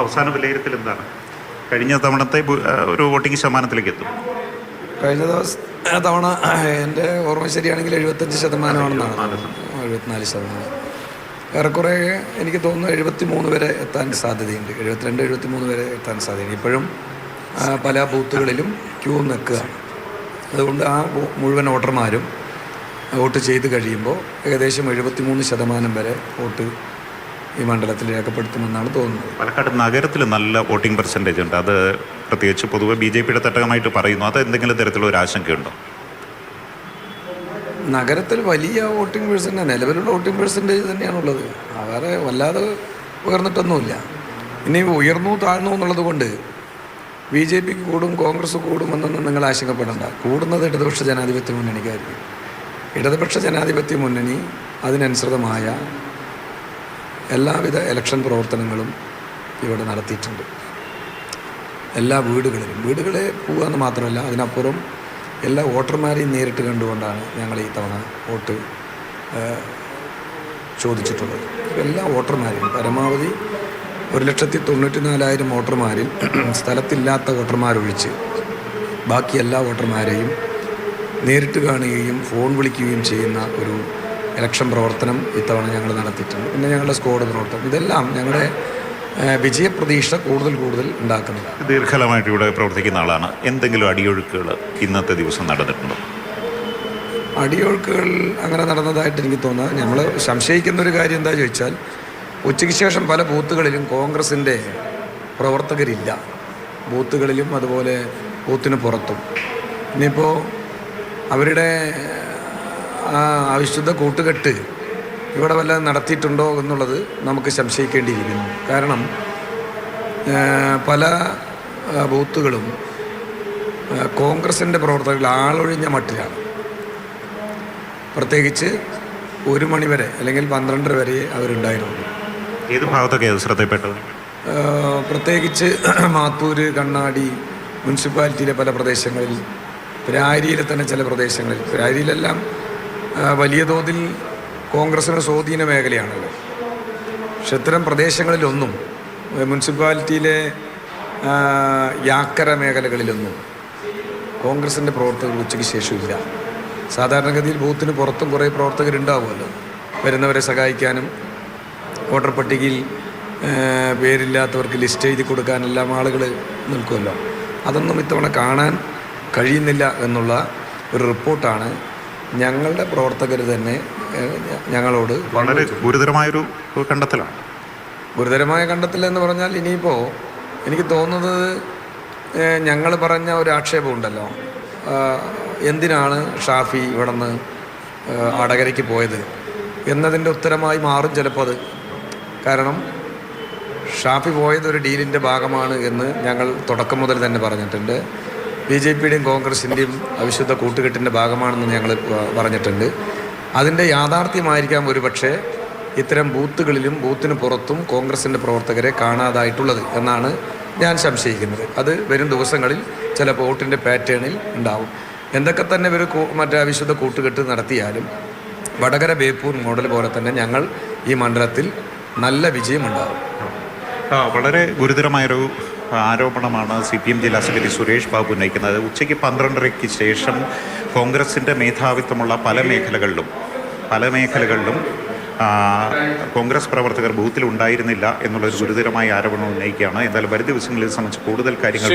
അവസാന വിലയിരുത്തൽ എന്താണ്? കഴിഞ്ഞ തവണത്തെ ഒരു വോട്ടിംഗ് ശതമാനത്തിലേക്ക് എത്തും. കഴിഞ്ഞ തവണ എൻ്റെ ഓർമ്മ ശരിയാണെങ്കിൽ 75%ആണെന്നാണ്. 74%. ഏറെക്കുറെ എനിക്ക് തോന്നുന്നു 73 വരെ എത്താൻ സാധ്യതയുണ്ട്. 72-73 വരെ എത്താൻ സാധ്യതയുണ്ട്. ഇപ്പോഴും പല ബൂത്തുകളിലും ക്യൂ നിൽക്കുക. അതുകൊണ്ട് ആ മുഴുവൻ വോട്ടർമാരും വോട്ട് ചെയ്ത് കഴിയുമ്പോൾ ഏകദേശം 73% വരെ വോട്ട് ഈ മണ്ഡലത്തിൽ രേഖപ്പെടുത്തുമെന്നാണ് തോന്നുന്നത്. പാലക്കാട് നഗരത്തിൽ നല്ല വോട്ടിംഗ് പെർസെൻറ്റേജ് ഉണ്ട്. അത് പ്രത്യേകിച്ച് പൊതുവെ BJPയുടെ തട്ടകമായിട്ട് പറയുന്നു. അത് എന്തെങ്കിലും തരത്തിലുള്ള ഒരു ആശങ്കയുണ്ടോ? നഗരത്തിൽ വലിയ വോട്ടിംഗ് പെർസെൻറ്റേജ്, നിലവിലുള്ള വോട്ടിംഗ് പെർസെൻറ്റേജ് തന്നെയാണുള്ളത്. വേറെ വല്ലാതെ ഉയർന്നിട്ടൊന്നുമില്ല. ഇനി ഉയർന്നു താഴ്ന്നു എന്നുള്ളത് കൊണ്ട് BJPക്ക് കൂടും കോൺഗ്രസ് കൂടുമെന്നൊന്നും നിങ്ങൾ ആശങ്കപ്പെടേണ്ട. കൂടുന്നത് ഇടതുപക്ഷ ജനാധിപത്യ മുന്നണിക്കായിരിക്കും. ഇടതുപക്ഷ ജനാധിപത്യ മുന്നണി അതിനനുസൃതമായ എല്ലാവിധ ഇലക്ഷൻ പ്രവർത്തനങ്ങളും ഇവിടെ നടത്തിയിട്ടുണ്ട്. എല്ലാ വീടുകളെ പോകുക എന്ന് മാത്രമല്ല, അതിനപ്പുറം എല്ലാ വോട്ടർമാരെയും നേരിട്ട് കണ്ടുകൊണ്ടാണ് ഞങ്ങൾ ഈ തവണ വോട്ട് ചോദിച്ചിട്ടുള്ളത്. എല്ലാ വോട്ടർമാരെയും പരമാവധി 1,94,000 വോട്ടർമാരിൽ സ്ഥലത്തില്ലാത്ത വോട്ടർമാരൊഴിച്ച് ബാക്കി എല്ലാ വോട്ടർമാരെയും നേരിട്ട് കാണുകയും ഫോൺ വിളിക്കുകയും ചെയ്യുന്ന ഒരു ഇലക്ഷൻ പ്രവർത്തനം ഇത്തവണ ഞങ്ങൾ നടത്തിയിട്ടുണ്ട്. പിന്നെ ഞങ്ങളുടെ സ്ക്വാഡ് പ്രവർത്തനം, ഇതെല്ലാം ഞങ്ങളുടെ വിജയപ്രതീക്ഷ കൂടുതൽ ഉണ്ടാക്കുന്നത്. ദീർഘകാലമായിട്ട് ഇവിടെ പ്രവർത്തിക്കുന്ന ആളാണ്. എന്തെങ്കിലും അടിയൊഴുക്കുകൾ ഇന്നത്തെ ദിവസം നടന്നിട്ടുണ്ടോ? അടിയൊഴുക്കുകൾ അങ്ങനെ നടന്നതായിട്ട് എനിക്ക് തോന്നുന്നത്, നമ്മൾ സംശയിക്കുന്ന ഒരു കാര്യം എന്താ ചോദിച്ചാൽ, ഉച്ചയ്ക്ക് ശേഷം പല ബൂത്തുകളിലും കോൺഗ്രസിൻ്റെ പ്രവർത്തകരില്ല. ബൂത്തുകളിലും അതുപോലെ ബൂത്തിന് പുറത്തും. ഇനിയിപ്പോൾ അവരുടെ അവിശുദ്ധ കൂട്ടുകെട്ട് ഇവിടെ വല്ലതും നടത്തിയിട്ടുണ്ടോ എന്നുള്ളത് നമുക്ക് സംശയിക്കേണ്ടിയിരിക്കുന്നു. കാരണം പല ബൂത്തുകളും കോൺഗ്രസിൻ്റെ പ്രവർത്തകர்கள் ആളൊഴിഞ്ഞ മട്ടിലാണ്. പ്രത്യേകിച്ച് 1 മണി വരെ അല്ലെങ്കിൽ 12:30 വരെ അവരുണ്ടായിരുന്നു. ഏത് ഭാഗത്തൊക്കെ ശ്രദ്ധപ്പെട്ടത്? പ്രത്യേകിച്ച് മാത്തൂർ, കണ്ണാടി മുനിസിപ്പാലിറ്റിയിലെ പല പ്രദേശങ്ങളിൽ, രാരിയിലെ തന്നെ ചില പ്രദേശങ്ങളിൽ, രാരിയിലെല്ലാം വലിയ തോതിൽ കോൺഗ്രസിന് സ്വാധീന മേഖലയാണല്ലോ. പക്ഷെ ഇത്തരം പ്രദേശങ്ങളിലൊന്നും, മുനിസിപ്പാലിറ്റിയിലെ യാക്കര മേഖലകളിലൊന്നും കോൺഗ്രസിൻ്റെ പ്രവർത്തകർ ഉച്ചയ്ക്ക് ശേഷമില്ല. സാധാരണഗതിയിൽ ബൂത്തിന് പുറത്തും കുറേ പ്രവർത്തകരുണ്ടാവുമല്ലോ, വരുന്നവരെ സഹായിക്കാനും വോട്ടർ പട്ടികയിൽ പേരില്ലാത്തവർക്ക് ലിസ്റ്റ് എഴുതി കൊടുക്കാനെല്ലാം ആളുകൾ നിൽക്കുമല്ലോ. അതൊന്നും ഇത്തവണ കാണാൻ കഴിയുന്നില്ല എന്നുള്ള ഒരു റിപ്പോർട്ടാണ് ഞങ്ങളുടെ പ്രവർത്തകർ തന്നെ ഞങ്ങളോട്. വളരെ ഗുരുതരമായൊരു കണ്ടെത്തലാണ്. ഗുരുതരമായ കണ്ടെത്തലെന്ന് പറഞ്ഞാൽ, ഇനിയിപ്പോൾ എനിക്ക് തോന്നുന്നത് ഞങ്ങൾ പറഞ്ഞ ഒരു ആക്ഷേപമുണ്ടല്ലോ, എന്തിനാണ് ഷാഫി ഇവിടെ നിന്ന് വടകരയ്ക്ക് പോയത് എന്നതിൻ്റെ ഉത്തരമായി മാറും ചിലപ്പോൾ അത്. കാരണം ഷാഫി പോയത് ഒരു ഡീലിൻ്റെ ഭാഗമാണ് എന്ന് ഞങ്ങൾ തുടക്കം മുതൽ തന്നെ പറഞ്ഞിട്ടുണ്ട്. BJPയുടെയും കോൺഗ്രസിൻ്റെയും അവിശുദ്ധ കൂട്ടുകെട്ടിൻ്റെ ഭാഗമാണെന്ന് ഞങ്ങൾ പറഞ്ഞിട്ടുണ്ട്. അതിൻ്റെ യാഥാർത്ഥ്യമായിരിക്കാം ഒരുപക്ഷെ ഇത്തരം ബൂത്തുകളിലും ബൂത്തിന് പുറത്തും കോൺഗ്രസിൻ്റെ പ്രവർത്തകരെ കാണാതായിട്ടുള്ളത് എന്നാണ് ഞാൻ സംശയിക്കുന്നത്. അത് വരും ദിവസങ്ങളിൽ ചില വോട്ടിൻ്റെ പാറ്റേണിൽ ഉണ്ടാവും. എന്തൊക്കെ തന്നെ ഒരു മറ്റേ അവിശുദ്ധ കൂട്ടുകെട്ട് നടത്തിയാലും വടകര ബേപ്പൂർ മോഡൽ പോലെ തന്നെ ഞങ്ങൾ ഈ മണ്ഡലത്തിൽ നല്ല വിജയമുണ്ടാകും. വളരെ ഗുരുതരമായൊരു ആരോപണമാണ് CPM ജില്ലാ സെക്രട്ടറി സുരേഷ് ബാബു ഉന്നയിക്കുന്നത്. ഉച്ചയ്ക്ക് 12:30-ക്ക് ശേഷം കോൺഗ്രസിൻ്റെ മേധാവിത്വമുള്ള പല മേഖലകളിലും കോൺഗ്രസ് പ്രവർത്തകർ ബൂത്തിൽ ഉണ്ടായിരുന്നില്ല എന്നുള്ളൊരു ഗുരുതരമായ ആരോപണം ഉന്നയിക്കുകയാണ്. എന്തായാലും വരും ദിവസങ്ങളിൽ സംബന്ധിച്ച് കൂടുതൽ കാര്യങ്ങൾ